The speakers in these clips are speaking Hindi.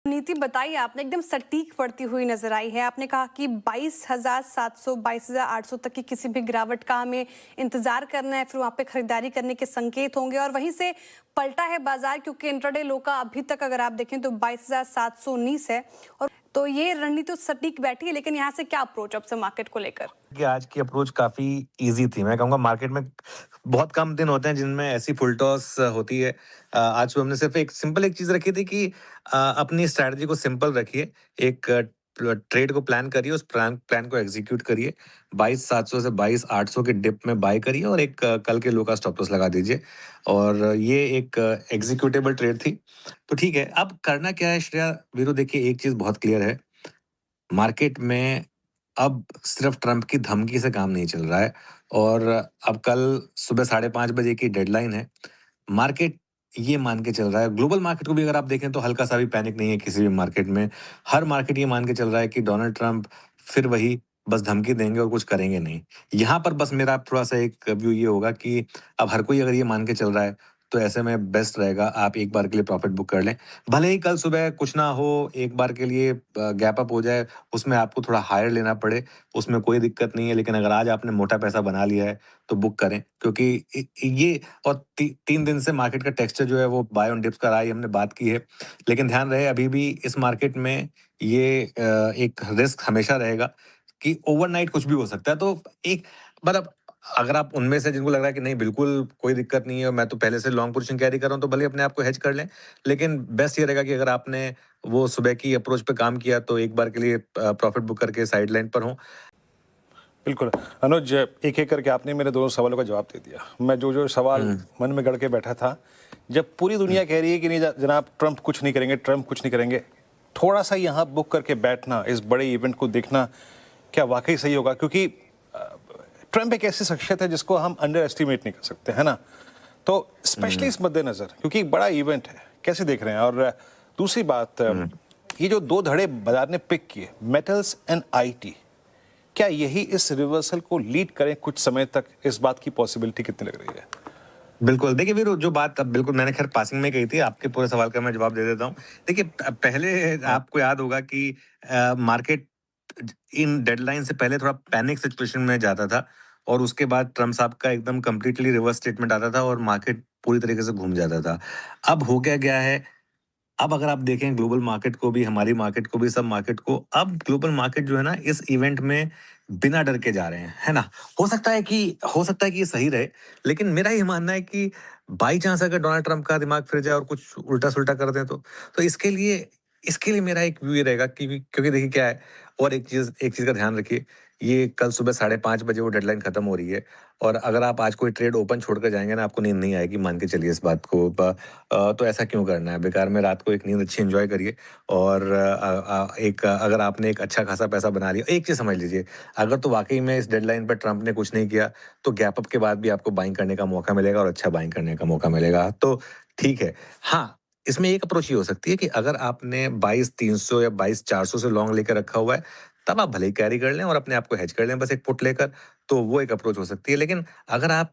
नीति बताई आपने एकदम सटीक पड़ती हुई नजर आई है। आपने कहा कि 22,700 22,800 तक की किसी भी गिरावट का हमें इंतजार करना है, फिर वहां पे खरीदारी करने के संकेत होंगे और वहीं से पलटा है बाजार, क्योंकि इंट्राडे लो का अभी तक अगर आप देखें तो 22,719 है। और तो ये रणनीति तो सटीक बैठी है, लेकिन यहाँ से क्या अप्रोच अब से मार्केट को लेकर? कि आज की अप्रोच काफ़ी ईज़ी थी। मैं कहूँगा मार्केट में बहुत कम दिन होते हैं जिनमें ऐसी फुल टॉस होती है। आज सुबह हमने सिर्फ़ एक चीज़ रखी थी कि अपनी स्ट्रैटेजी को सिंपल रखिए। एक ट्रेड को प्लान करिए, उस प्लान प्लान को एग्ज़ीक्यूट करिए। 22,700 से 22,800 के डिप में बाय करिए और एक कल के लो का स्टॉप लॉस लगा दीजिए। और ये एक एग्ज़ीक्यूटेबल ट्रेड थी। तो ठीक है, अब करना क्या है श्रेया वीरू, देखिए एक चीज़ बहुत क्लियर है। मार्केट में अब सिर्फ ट्रंप की धमकी से काम नहीं चल रहा है और अब कल सुबह 5:30 बजे की डेडलाइन है। मार्केट ये मान के चल रहा है, ग्लोबल मार्केट को भी अगर आप देखें तो हल्का-सा भी पैनिक नहीं है किसी भी मार्केट में। हर मार्केट ये मान के चल रहा है कि डोनाल्ड ट्रंप फिर वही बस धमकी देंगे और कुछ करेंगे नहीं। यहाँ पर बस मेरा थोड़ा-सा एक व्यू ये होगा कि अब हर कोई अगर ये मान के चल रहा है, तो ऐसे में बेस्ट रहेगा आप एक बार के लिए प्रॉफिट बुक कर लें। भले ही कल सुबह कुछ ना हो, एक बार के लिए गैप अप हो जाए, उसमें आपको थोड़ा हायर लेना पड़े, उसमें कोई दिक्कत नहीं है। लेकिन अगर आज आपने मोटा पैसा बना लिया है, तो बुक करें क्योंकि ये और 3 दिन से मार्केट का टेक्सचर जो है वो बाय ऑन डिप्स का रहा है, ये हमने बात की है। लेकिन ध्यान रहे अभी भी इस मार्केट में ये एक रिस्क हमेशा रहेगा कि ओवरनाइट कुछ भी हो सकता है। तो एक मतलब अगर आप उनमें से जिनको लग रहा है कि नहीं बिल्कुल कोई दिक्कत नहीं है और मैं तो पहले से लॉन्ग पोजीशन कैरी कर रहा हूँ, तो भले ही अपने आप को हेज कर लें। लेकिन बेस्ट ये रहेगा कि अगर आपने वो सुबह की अप्रोच पे काम किया तो एक बार के लिए प्रॉफिट बुक करके साइड लाइन पर हों। बिल्कुल। अनुज, एक-एक करके आपने मेरे दोनों सवालों का जवाब दे दिया। मैं जो-जो सवाल हुँ, मन में गढ़ के बैठा था, जब पूरी हुँ। दुनिया कह रही है कि नहीं जनाब ट्रंप कुछ नहीं करेंगे, ट्रंप कुछ नहीं करेंगे, थोड़ा-सा यहाँ बुक करके बैठना, इस बड़े इवेंट को देखना, क्या वाक़ई सही होगा? क्योंकि ट्रंप एक ऐसी शख्सियत है जिसको हम अंडर एस्टिमेट नहीं कर सकते, है ना? तो स्पेशली हुँ, इस मद्देनज़र, क्योंकि एक बड़ा इवेंट है, कैसे देख रहे हैं? और दूसरी बात, हुँ। ये जो 2 धड़े बाज़ार ने पिक किए, मेटल्स एंड आईटी, क्या यही इस रिवर्सल को लीड करें कुछ समय तक? इस बात की पॉसिबिलिटी कितनी लग रही है? बिल्कुल, देखिए वीरू जो बात अब बिल्कुल मैंने ख़ैर पासिंग में कही थी, आपके पूरे सवाल का मैं जवाब दे देता हूँ। देखिए पहले हाँ। आपको याद होगा कि मार्केट इन डेडलाइन से पहले थोड़ा पैनिक सिचुएशन में जाता था और उसके बाद ट्रम्प साहब का एकदम कंप्लीटली रिवर्स स्टेटमेंट आता था और मार्केट पूरी तरीके से घूम जाता था। अब हो क्या गया है, अब अगर आप देखें ग्लोबल मार्केट को भी, हमारी मार्केट को भी, सब मार्केट को, अब ग्लोबल मार्केट जो है ना इस इवेंट में बिना डर के जा रहे हैं, है ना? हो सकता है कि ये सही रहे, लेकिन मेरा ये मानना है कि बाई चांस अगर डोनाल्ड ट्रंप का दिमाग फिर जाए और कुछ उल्टा-सुल्टा कर दें तो इसके लिए मेरा एक व्यू ये रहेगा कि क्योंकि देखिए क्या है, और एक चीज़ का ध्यान रखिए, ये कल सुबह 5:30 बजे वो डेडलाइन खत्म हो रही है और अगर आप आज कोई ट्रेड ओपन छोड़कर जाएँगे ना, आपको नींद नहीं आएगी, मान के चलिए इस बात को। तो ऐसा क्यों करना है? बेकार में रात को एक नींद अच्छी एन्जॉय करिए और अगर आपने एक अच्छा खासा पैसा बना लिया, एक चीज़ समझ लीजिए, अगर तो वाक़ई में इस डेडलाइन पर ट्रंप ने कुछ नहीं किया, तो गैप अप के बाद भी आपको बाइंग करने का मौका मिलेगा और अच्छा बाइंग करने का मौका मिलेगा, तो ठीक है। हाँ, इसमें एक अप्रोच ये हो सकती है कि अगर आपने 22,300 या 22,400 से लॉन्ग लेके रखा हुआ है, तब आप भले ही कैरी कर लें और अपने आप को हेज कर लें बस एक पुट लेकर, तो वो एक अप्रोच हो सकती है। लेकिन अगर आप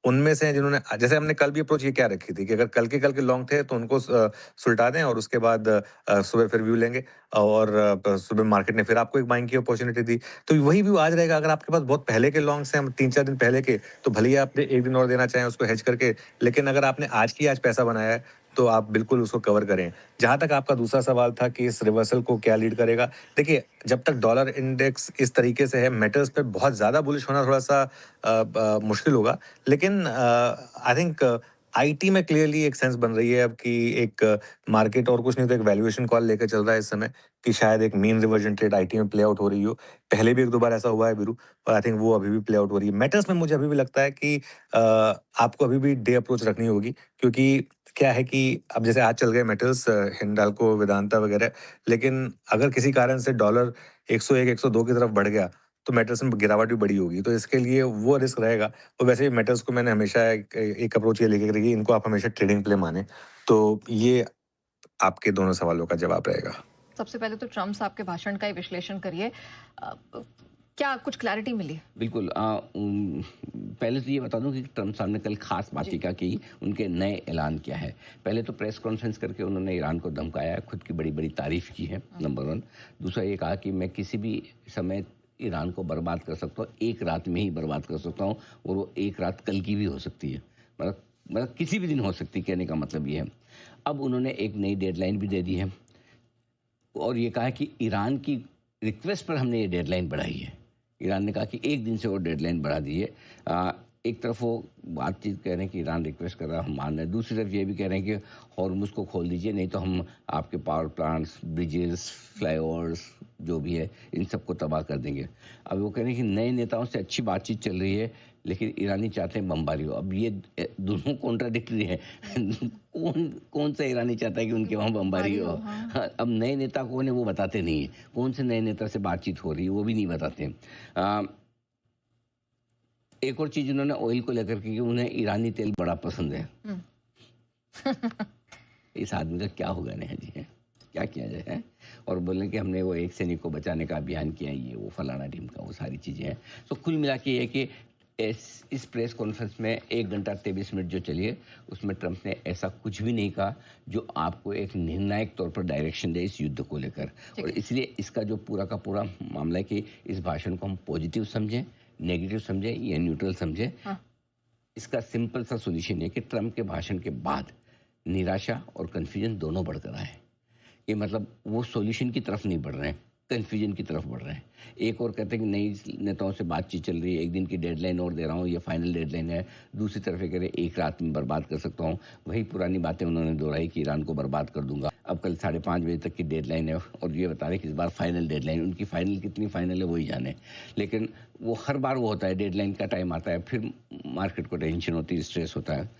उनमें से हैं जिन्होंने जैसे हमने कल भी अप्रोच ये क्या रखी थी कि अगर कल के लॉन्ग थे तो उनको सुलटा दें और उसके बाद सुबह फिर व्यू लेंगे और सुबह मार्केट ने फिर आपको एक बाइंग की अपॉर्चुनिटी दी। तो वही व्यू आज रहेगा अगर आपके पास बहुत पहले के लॉन्ग्स हैं, 3-4 दिन पहले के, तो भले ही आप 1 दिन और देना चाहें उसको हेज करके, लेकिन अगर आपने आज पैसा बनाया है, तो आप बिल्कुल उसको कवर करें। जहाँ तक आपका दूसरा सवाल था कि इस रिवर्सल को क्या लीड करेगा, देखिए जब तक डॉलर इंडेक्स इस तरीके से है, मेटल्स पे बहुत ज़्यादा बुलिश होना थोड़ा-सा मुश्किल होगा। लेकिन आई थिंक आईटी में क्लियरली एक सेंस बन रही है अब कि एक मार्केट और कुछ नहीं तो एक वैल्यूएशन कॉल लेकर चल रहा है इस समय कि शायद एक मीन रिवर्जन ट्रेड आईटी में प्ले आउट हो रही हो। पहले भी 1-2 बार ऐसा हुआ है वीरू, और आई थिंक वो अभी भी प्ले आउट हो रही है। मेटल्स में मुझे अभी भी लगता है कि आपको अभी भी डे अप्रोच रखनी होगी क्योंकि क्या है कि अब जैसे आज चल गए मेटल्स, हिंडाल्को, वेदांता वगैरह, लेकिन अगर किसी कारण से डॉलर 101, 102 की तरफ बढ़ गया, तो मेटल्स में गिरावट भी बड़ी होगी। तो इसके लिए वो रिस्क रहेगा। और वैसे भी मेटल्स को मैंने हमेशा एक अप्रोच ये लेके रखी है, इनको आप हमेशा ट्रेडिंग प्ले मानें। तो ये आपके दोनों सवालों का जवाब रहेगा। सबसे पहले तो ट्रम्प साहब के भाषण का ही विश्लेषण करिए। क्या कुछ क्लैरिटी मिली? बिल्कुल। पहले तो ये बता दूं कि ट्रम्प साहब ने कल खास बात की उनके नए ऐलान क्या है। पहले तो प्रेस कॉन्फ्रेंस करके उन्होंने ईरान को धमकाया, खुद की बड़ी बड़ी तारीफ की है, नंबर 1। दूसरा ये कहा कि मैं किसी भी समय ईरान को बर्बाद कर सकता हूँ, एक रात में ही बर्बाद कर सकता हूँ, और वो एक रात कल की भी हो सकती है, मतलब किसी भी दिन हो सकती है, कहने का मतलब ये है। अब उन्होंने एक नई डेडलाइन भी दे दी है और ये कहा कि ईरान की रिक्वेस्ट पर हमने ये डेडलाइन बढ़ाई है। ईरान ने कहा कि एक दिन से वो डेडलाइन बढ़ा दी है। एक तरफ वो बातचीत कह रहे हैं कि ईरान रिक्वेस्ट कर रहा है, हम मान रहे हैं, दूसरी तरफ ये भी कह रहे हैं कि हॉर्मुज़ को खोल दीजिए, नहीं तो हम आपके पावर प्लांट्स, ब्रिजेस, फ्लाईओवर्स जो भी है इन सबको तबाह कर देंगे। अब वो कह रहे हैं कि नए नेताओं से अच्छी बातचीत चल रही है, लेकिन ईरानी चाहते हैं बमबारी हो। अब ये दोनों कॉन्ट्राडिक्टरी है। कौन सा ईरानी चाहता है कि उनके वहाँ बमबारी हो? हाँ, अब नए नेता कौन है वो बताते नहीं है, कौन से नए नेता से बातचीत हो रही है वो भी नहीं बताते। एक और चीज उन्होंने ऑयल को लेकर के कि उन्हें ईरानी तेल बड़ा पसंद है। इस आदमी का क्या होगा नेहा जी, है क्या किया जाए है? और बोले कि हमने वो एक सैनिक को बचाने का अभियान किया, ये वो फलाना टीम का, वो सारी चीजें हैं। तो कुल मिला के ये है कि इस प्रेस कॉन्फ्रेंस में 1 घंटा 23 मिनट जो चली है उसमें ट्रंप ने ऐसा कुछ भी नहीं कहा जो आपको एक निर्णायक तौर पर डायरेक्शन दे इस युद्ध को लेकर। और इसलिए इसका जो पूरा का पूरा मामला है कि इस भाषण को हम पॉजिटिव समझें, नेगेटिव समझे या न्यूट्रल समझे। हाँ। इसका सिंपल सा सॉल्यूशन है कि ट्रंप के भाषण के बाद निराशा और कंफ्यूजन दोनों बढ़कर आए। ये मतलब वो सॉल्यूशन की तरफ नहीं बढ़ रहे हैं, कंफ्यूजन की तरफ बढ़ रहे हैं। एक और कहते हैं कि नई नेताओं से बातचीत चल रही है, एक दिन की डेडलाइन और दे रहा हूँ, ये फाइनल डेडलाइन है। दूसरी तरफ ये कह रहे एक रात में बर्बाद कर सकता हूँ। वही पुरानी बातें उन्होंने दोहराई कि ईरान को बर्बाद कर दूंगा। अब कल 5:30 बजे तक की डेडलाइन है और ये बता रहे कि इस बार फाइनल डेडलाइन, उनकी फाइनल कितनी फाइनल है वही जाने। लेकिन वो हर बार वो होता है, डेडलाइन का टाइम आता है, फिर मार्केट को टेंशन होती है, स्ट्रेस होता है।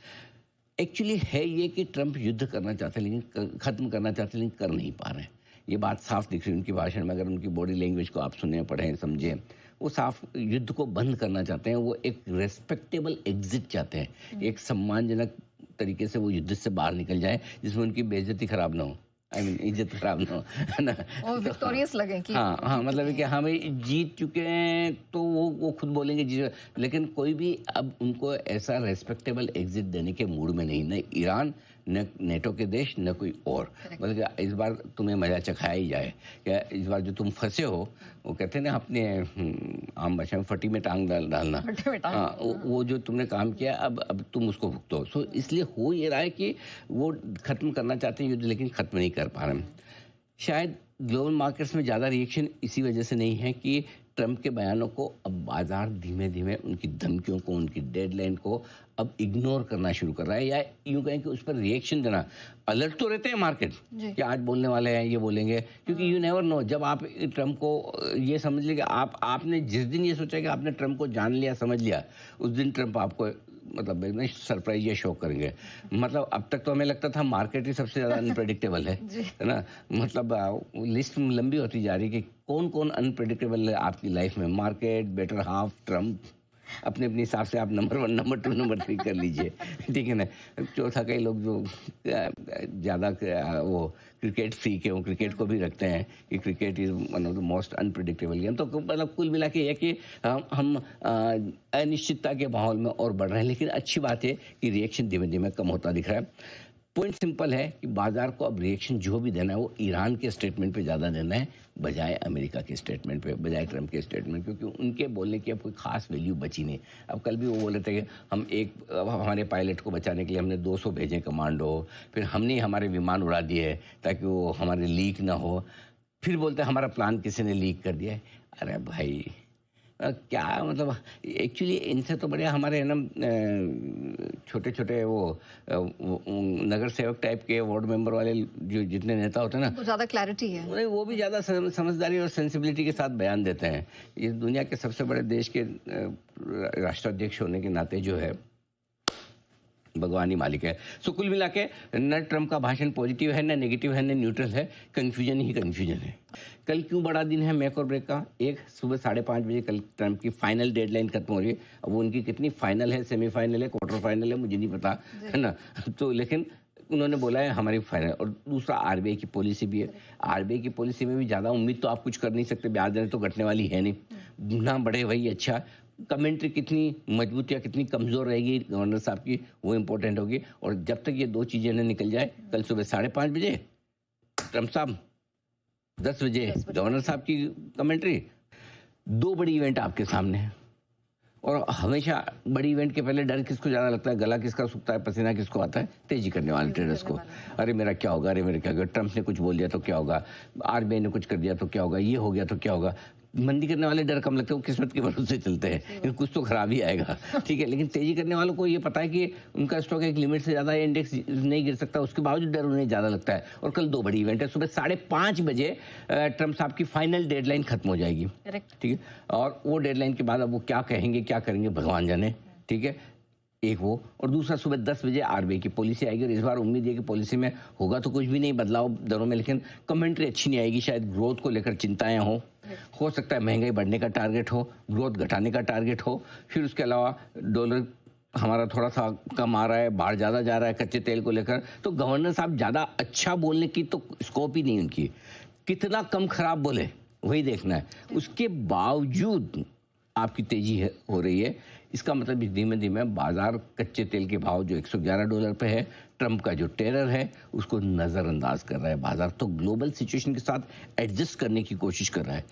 एक्चुअली है ये कि ट्रंप युद्ध करना चाहते हैं लेकिन खत्म करना चाहते हैं लेकिन कर नहीं पा रहे हैं। ये बात साफ दिख रही है उनकी भाषण में। अगर उनकी बॉडी लैंग्वेज को आप सुने, पढ़ें, समझें, वो साफ युद्ध को बंद करना चाहते हैं। वो एक रेस्पेक्टेबल एग्जिट चाहते हैं, एक सम्मानजनक तरीके से वो युद्ध से बाहर निकल जाए जिसमें उनकी बेइज्जती खराब ना हो, इज्जत खराब ना हो, है ना। और विक्टोरियस लगे कि हाँ, मतलब कि हाँ भाई जीत चुके हैं, तो वो खुद बोलेंगे जीत। लेकिन कोई भी अब उनको ऐसा रेस्पेक्टेबल एग्जिट देने के मूड में नहीं, न ईरान, न नेटो के देश, न कोई और। बल्कि इस बार तुम्हें मजा चखाया ही जाए। क्या इस बार जो तुम फंसे हो, वो कहते हैं ना अपने आम भाषा में फटी में टांग डालना। हाँ, वो जो तुमने काम किया अब तुम उसको भुगतो। सो इसलिए हो ये रहा है कि वो खत्म करना चाहते हैं युद्ध लेकिन खत्म नहीं कर पा रहे हैं। शायद ग्लोबल मार्केट्स में ज़्यादा रिएक्शन इसी वजह से नहीं है कि ट्रंप के बयानों को अब बाजार धीमे धीमे उनकी धमकियों को, उनकी डेडलाइन को अब इग्नोर करना शुरू कर रहा है, या यूं कहें कि उस पर रिएक्शन देना। अलर्ट तो रहते हैं मार्केट कि आज बोलने वाले हैं, ये बोलेंगे, क्योंकि यू नेवर नो। जब आप ट्रंप को ये समझ लिया कि आपने जिस दिन ये सोचा कि आपने ट्रंप को जान लिया, समझ लिया, उस दिन ट्रंप आपको मतलब सरप्राइज या शॉक करेंगे। मतलब अब तक तो हमें लगता था मार्केट ही सबसे ज़्यादा अनप्रेडिक्टेबल है ना। मतलब लिस्ट लंबी होती जा रही है कि कौन कौन अनप्रेडिक्टेबल है आपकी लाइफ में। मार्केट, बेटर हाफ, ट्रंप, अपने अपने हिसाब से आप नंबर 1, नंबर 2, नंबर 3 कर लीजिए, ठीक है ना। चौथा कई लोग जो ज़्यादा वो क्रिकेट फ्रीक है, वो क्रिकेट को भी रखते हैं कि cricket is one of the most unpredictable game. तो मतलब कुल मिला के ये कि हम अनिश्चितता के माहौल में और बढ़ रहे हैं। लेकिन अच्छी बात है कि रिएक्शन धीमे धीमे कम होता दिख रहा है। पॉइंट सिंपल है कि बाजार को अब रिएक्शन जो भी देना है वो ईरान के स्टेटमेंट पे ज़्यादा देना है बजाय अमेरिका के स्टेटमेंट पे, बजाय ट्रंप के स्टेटमेंट, क्योंकि उनके बोलने की अब कोई खास वैल्यू बची नहीं। अब कल भी वो बोल रहे थे कि हम हमारे पायलट को बचाने के लिए हमने 200 भेजे कमांडो, फिर हमने हमारे विमान उड़ा दिए ताकि वो हमारे लीक ना हो। फिर बोलते हैं हमारा प्लान किसी ने लीक कर दिया है। अरे भाई क्या मतलब, एक्चुअली इनसे तो बढ़िया हमारे ना छोटे छोटे वो नगर सेवक टाइप के वार्ड मेंबर वाले जो जितने नेता होते हैं ना, ज़्यादा क्लैरिटी है, वो भी ज़्यादा समझदारी और सेंसिबिलिटी के साथ बयान देते हैं। इस दुनिया के सबसे बड़े देश के राष्ट्राध्यक्ष होने के नाते जो है भगवान ही मालिक है। सो कुल मिला के न ट्रंप का भाषण पॉजिटिव है, न नेगेटिव है, न न्यूट्रल है, कंफ्यूजन ही कंफ्यूजन है। कल क्यों बड़ा दिन है मेक और ब्रेक का? एक, सुबह 5:30 बजे कल ट्रंप की फाइनल डेडलाइन खत्म हो रही है। अब वो उनकी कितनी फाइनल है, सेमीफाइनल है, क्वार्टर फाइनल है, मुझे नहीं पता, है ना। तो लेकिन उन्होंने बोला है हमारी फाइनल। और दूसरा आरबीआई की पॉलिसी भी है। आरबीआई की पॉलिसी में भी ज़्यादा उम्मीद तो आप कुछ कर नहीं सकते, ब्याज दरें तो घटने वाली है नहीं। ना बढ़े वही अच्छा। कमेंट्री कितनी मजबूत या कितनी कमज़ोर रहेगी गवर्नर साहब की, वो इम्पोर्टेंट होगी। और जब तक ये दो चीज़ें न निकल जाए, कल सुबह 5:30 बजे ट्रम्प साहब, 10 बजे गवर्नर साहब की कमेंट्री, दो बड़ी इवेंट आपके सामने हैं। और हमेशा बड़ी इवेंट के पहले डर किसको ज़्यादा लगता है, गला किसका सूखता है, पसीना किसको आता है? तेजी करने वाले ट्रेडर्स को। अरे मेरा क्या होगा, अरे मेरा क्या होगा, ट्रम्प ने कुछ बोल दिया तो क्या होगा, आरबीआई ने कुछ कर दिया तो क्या होगा, ये हो गया तो क्या होगा। मंदी करने वाले डर कम लगते हैं, वो किस्मत के भरोसे चलते हैं, लेकिन कुछ तो खराब ही आएगा, ठीक है। लेकिन तेजी करने वालों को ये पता है कि उनका स्टॉक एक लिमिट से ज़्यादा इंडेक्स नहीं गिर सकता, उसके बावजूद डर उन्हें ज़्यादा लगता है। और कल दो बड़ी इवेंट है, सुबह 5:30 बजे ट्रम्प साहब की फाइनल डेडलाइन खत्म हो जाएगी, ठीक है। और वो डेडलाइन के बाद अब वो क्या कहेंगे क्या करेंगे भगवान जाने, ठीक है। एक वो, और दूसरा सुबह 10 बजे आरबीआई की पॉलिसी आएगी। और इस बार उम्मीद है कि पॉलिसी में होगा तो कुछ भी नहीं बदलाव दरों में, लेकिन कमेंट्री अच्छी नहीं आएगी। शायद ग्रोथ को लेकर चिंताएं हो सकता है महंगाई बढ़ने का टारगेट हो, ग्रोथ घटाने का टारगेट हो। फिर उसके अलावा डॉलर हमारा थोड़ा सा कम आ रहा है, बाहर ज़्यादा जा रहा है कच्चे तेल को लेकर, तो गवर्नर साहब ज़्यादा अच्छा बोलने की तो स्कोप ही नहीं उनकी, कितना कम खराब बोले वही देखना है। उसके बावजूद आपकी तेजी हो रही है, इसका मतलब धीमे धीमे बाजार कच्चे तेल के भाव जो $111 पे है, ट्रम्प का जो टेरर है उसको नज़रअंदाज कर रहा है बाजार, तो ग्लोबल सिचुएशन के साथ एडजस्ट करने की कोशिश कर रहा है।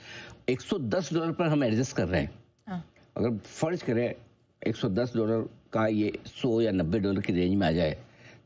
$110 पर हम एडजस्ट कर रहे हैं। अगर फर्ज करें $110 का ये $100 या $90 की रेंज में आ जाए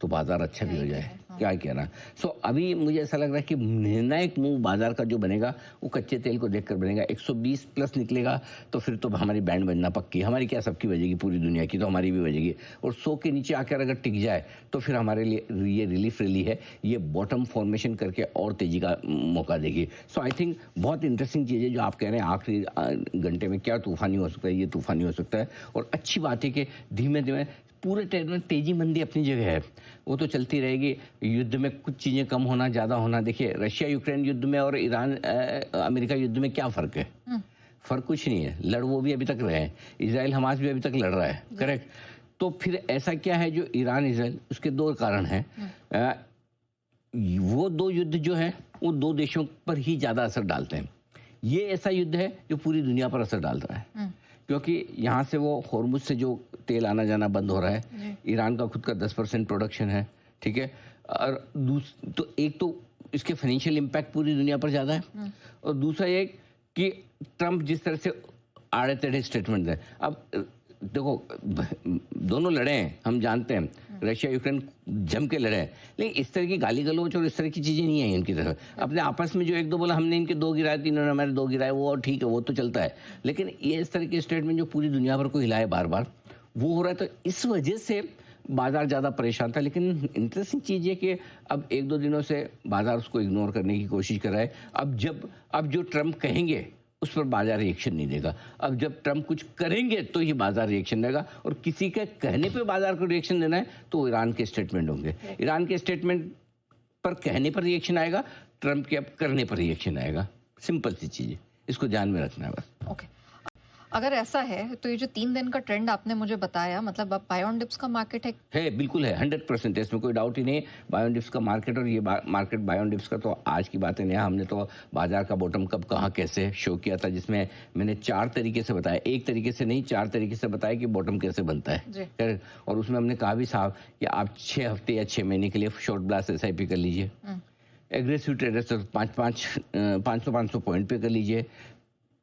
तो बाजार अच्छा भी हो जाए, क्या कहना। सो अभी मुझे ऐसा लग रहा है कि निर्णायक मूव बाजार का जो बनेगा वो कच्चे तेल को देखकर बनेगा। 120 प्लस निकलेगा तो फिर तो हमारी बैंड बजना पक्की, हमारी क्या सबकी बजेगी, पूरी दुनिया की तो हमारी भी बजेगी। और 100 के नीचे आकर अगर टिक जाए तो फिर हमारे लिए ये रिलीफ रैली है, ये बॉटम फॉर्मेशन करके और तेजी का मौका देगी। सो आई थिंक बहुत इंटरेस्टिंग चीज़ है जो आप कह रहे हैं, आखिरी घंटे में क्या तूफानी हो सकता है, ये तूफानी हो सकता है। और अच्छी बात है कि धीमे धीमे पूरे ट्रेड में तेजी मंदी अपनी जगह है, वो तो चलती रहेगी। युद्ध में कुछ चीज़ें कम होना ज़्यादा होना, देखिए रशिया यूक्रेन युद्ध में और ईरान अमेरिका युद्ध में क्या फ़र्क है? फ़र्क कुछ नहीं है, लड़ वो भी अभी तक रहे हैं, इजराइल हमास भी अभी तक लड़ रहा है, करेक्ट। तो फिर ऐसा क्या है जो ईरान इजराइल, उसके दो कारण हैं। वो दो युद्ध जो है वो दो देशों पर ही ज़्यादा असर डालते हैं। ये ऐसा युद्ध है जो पूरी दुनिया पर असर डाल रहा है, क्योंकि यहाँ से वो होर्मुज से जो तेल आना जाना बंद हो रहा है, ईरान का खुद का 10% प्रोडक्शन है, ठीक है। और तो एक तो इसके फाइनेंशियल इम्पैक्ट पूरी दुनिया पर ज़्यादा है, और दूसरा ये कि ट्रम्प जिस तरह से आड़े टेढ़े स्टेटमेंट दें। अब देखो दोनों लड़े हैं, हम जानते हैं रशिया यूक्रेन जम के लड़े हैं, लेकिन इस तरह की गाली गलौच और इस तरह की चीज़ें नहीं आई इनकी तरफ। अपने आपस में जो एक दो बोला हमने इनके 2 गिराए, इन्होंने हमारे 2 गिराए, वो और ठीक है, वो तो चलता है। लेकिन ये इस तरह के स्टेटमेंट जो पूरी दुनिया भर को हिलाए बार बार, वो हो रहा है। तो इस वजह से बाजार ज़्यादा परेशान था। लेकिन इंटरेस्टिंग चीज़ है कि अब 1-2 दिनों से बाजार उसको इग्नोर करने की कोशिश कर रहा है। अब जो ट्रम्प कहेंगे उस पर बाजार रिएक्शन नहीं देगा। अब जब ट्रम्प कुछ करेंगे तो ही बाजार रिएक्शन देगा, और किसी के कहने पे बाजार को रिएक्शन देना है तो ईरान के स्टेटमेंट होंगे। ईरान के स्टेटमेंट पर कहने पर रिएक्शन आएगा, ट्रम्प के अब करने पर रिएक्शन आएगा। सिंपल सी चीज़ है, इसको ध्यान में रखना है बस। ओके, अगर ऐसा है तो ये जो 3 दिन का ट्रेंड आपने मुझे बताया, मतलब अब बाय ऑन डिप्स का मार्केट है बिल्कुल है, 100% है, इसमें कोई डाउट ही नहीं। बाय ऑन डिप्स का मार्केट, और ये मार्केट बाय ऑन डिप्स का तो आज की बात है नहीं। हमने तो बाजार का बॉटम कब कहाँ कैसे शो किया था, जिसमें मैंने 4 तरीके से बताया, एक तरीके से नहीं 4 तरीके से बताया कि बॉटम कैसे बनता है। और उसमें हमने कहा भी साहब कि आप 6 हफ्ते या 6 महीने के लिए शॉर्ट ब्लास्ट SIP कर लीजिए। एग्रेसिव ट्रेडर्स तो 500 पॉइंट पे कर लीजिए।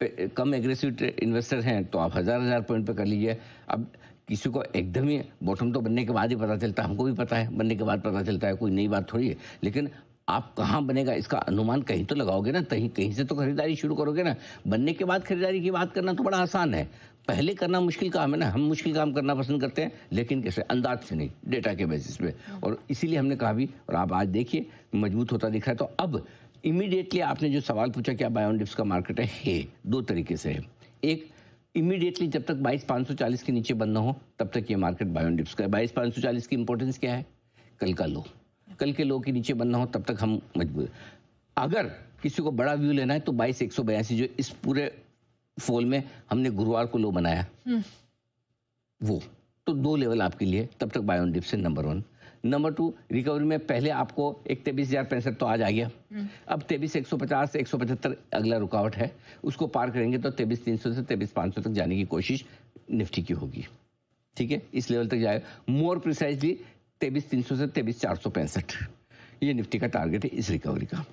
कम एग्रेसिव इन्वेस्टर हैं तो आप 1000 पॉइंट पे कर लीजिए। अब किसी को एकदम ही बॉटम तो बनने के बाद ही पता चलता है, हमको भी पता है, बनने के बाद पता चलता है, कोई नई बात थोड़ी है। लेकिन आप कहाँ बनेगा इसका अनुमान कहीं तो लगाओगे ना, कहीं से तो खरीदारी शुरू करोगे ना। बनने के बाद खरीदारी की बात करना तो बड़ा आसान है, पहले करना मुश्किल काम है ना। हम मुश्किल काम करना पसंद करते हैं, लेकिन कैसे, अंदाज से नहीं, डेटा के बेसिस पे। और इसीलिए हमने कहा भी, और आप आज देखिए मजबूत होता दिख रहा है। तो अब इमीडिएटली आपने जो सवाल पूछा क्या बाय ऑन डिप्स का मार्केट है, 2 तरीके से है। एक, इमीडिएटली जब तक 22,540 के नीचे बंद ना हो तब तक ये मार्केट बाय ऑन डिप्स का है। 22,540 की इंपॉर्टेंस क्या है, कल का लो, कल के लो के नीचे बंद ना हो तब तक हम मजबूत। अगर किसी को बड़ा व्यू लेना है तो 22,182 जो इस पूरे फॉल में हमने गुरुवार को लो बनाया, वो तो 2 लेवल आपके लिए, तब तक बाय ऑन डिप्स है नंबर 1। नंबर 2, रिकवरी में पहले आपको एक 23,065 तो आज आ गया, अब 23,150 से 175 अगला रुकावट है, उसको पार करेंगे तो 23,300 से 23,500 तक जाने की कोशिश निफ्टी की होगी। ठीक है, इस लेवल तक जाएगा। मोर प्रिसाइजली 23,300 से 23,465 ये निफ्टी का टारगेट है इस रिकवरी का।